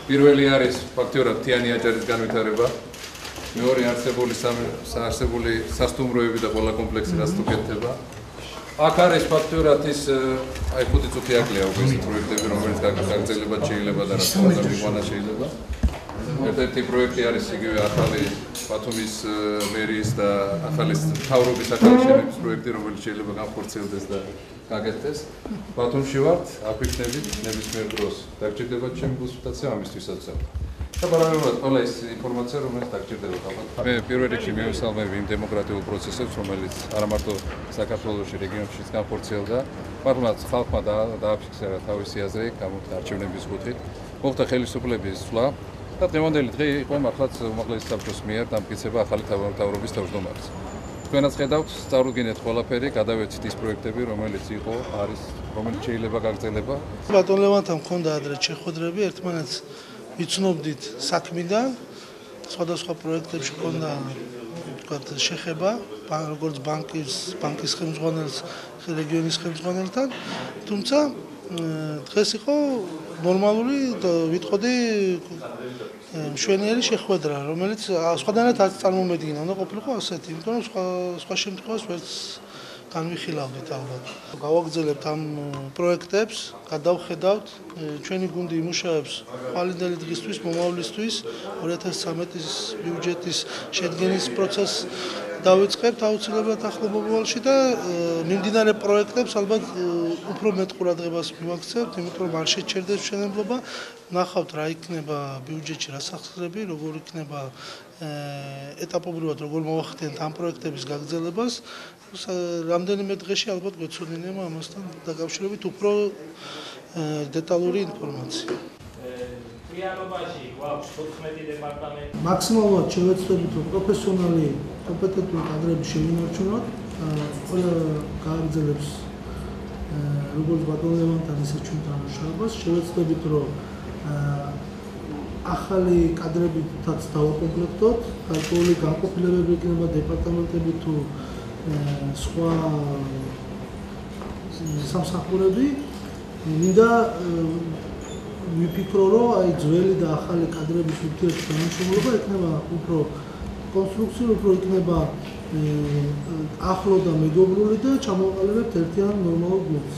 პირველი არის ფაქტიურად თიანი აჭარის განვითარება, მეორე არსებული სასტუმროები და ყველა კომპლექსი რაც თუ კეთდება. აქ არის ფაქტიურად ის აი 5 წუთი აკლია უკვე ეს პროექტები, რომელიც გაგრძელებად შეიძლება და რაც უნდა მიყვანა შეიძლება. ერთ-ერთი პროექტი არის იგივე ახალი ბათუმის მერიის და ახალი მთავრობის ახალი შენობის პროექტი, რომელიც შეიძლება განხორციელდეს და გაკეთდეს. ბათუმში ვართ, აფიქნებით ნებისმიერ დროს. დაგჭირდებათ ჩემი კონსულტაცია ამისთვისაც. და პარალელურად ყველა ის ინფორმაცია, რომელიც დაგჭირდებათ ალბათ. მე პირველ რიგში მივესალმები იმ დემოკრატიულ პროცესებს, რომელიც არა მარტო საქართველოში, რეგიონშიც განხორციელდა. მართლაც ხალხმა დააფიქსირა თავისი აზრი არჩევნების კუთხით. მოხდა ხელისუფლების ცვლა. და დღევანდელი დღე იყო მართლაც უმაღლესი საბჭოს მიერ დამტკიცება ახალი მთავრობის თავმჯდომარის. თქვენაც ხედავთ, სწავლგინეთ ყველაფერი, გადავეცით ის პროექტები, რომელიც იყო, არის, რომელიც შეიძლება გაგრძელება. ბატონ ლევანთან მქონდა ადრე შეხვედრები, ერთმანეთს ვიცნობდით საქმიდან, სხვადასხვა პროექტებში მქონდა ვთქვათ შეხება, როგორც ბანკის ხელმძღვანელს, რეგიონის ხელმძღვანელთან, თუმცა დღეს იყო ნორმალური ვიტყოდი მშვენიერი შეხვედრა, რომელიც სხვადასხვა არც წარმომედგინა, უნდა ყოფილიყო ასეთი, იმიტომ რომ სხვა შემთხვევაში ვერც განვიხილავდით ალბათ. გავაგრძელებთ ამ პროექტებს, გადავხედავთ, ჩვენი გუნდი იმუშავებს ხვალინდელი დღისთვის, მომავლისთვის, 2013 ბიუჯეტის შედგენის პროცესს დავიწყებთ აუცილებლად ახლო მომავალში და მიმდინარე პროექტებს ალბათ უფრო მეტ ყურადღებას მივაქცევთ, იმიტომ რომ არ შეჩერდეს მშენებლობა. ნახავთ რა იქნება ბიუჯეტში რასახსრები, როგორ იქნება ეტაპობრივად როგორ მოვახდინეთ ამ პროექტების გაგრძელებას. რამდენიმე დღეში ალბათ გვეცოდინება ამასთან დაკავშირებით უფრო დეტალური ინფორმაცია. Realობაში გვაქვს 14 დეპარტამენტი. მაქსიმალურად შევეცდებით რომ პროფესიონალი, კომპეტენტური კადრები შევინარჩუნოთ. ყველა გააგრძელებს როგორც ბატონ ლევანთან, ისე ჩვენთან მუშაობას. შევეცდებით რომ ახალი კადრებითაც დავაკომპლექტოთ. გარკვეული განყოფილებები იქნება დეპარტამენტები თუ სხვა სამსახურები. მინდა ვიფიქრო, რომ აი ძველი და ახალი კადრების ურთიერთდამშრომლობა იქნება უფრო კონსტრუქციული, უფრო იქნება ახლო და მეგობრული და ჩამოვყალიბებთ ერთიან ნორმალურ გუნდს.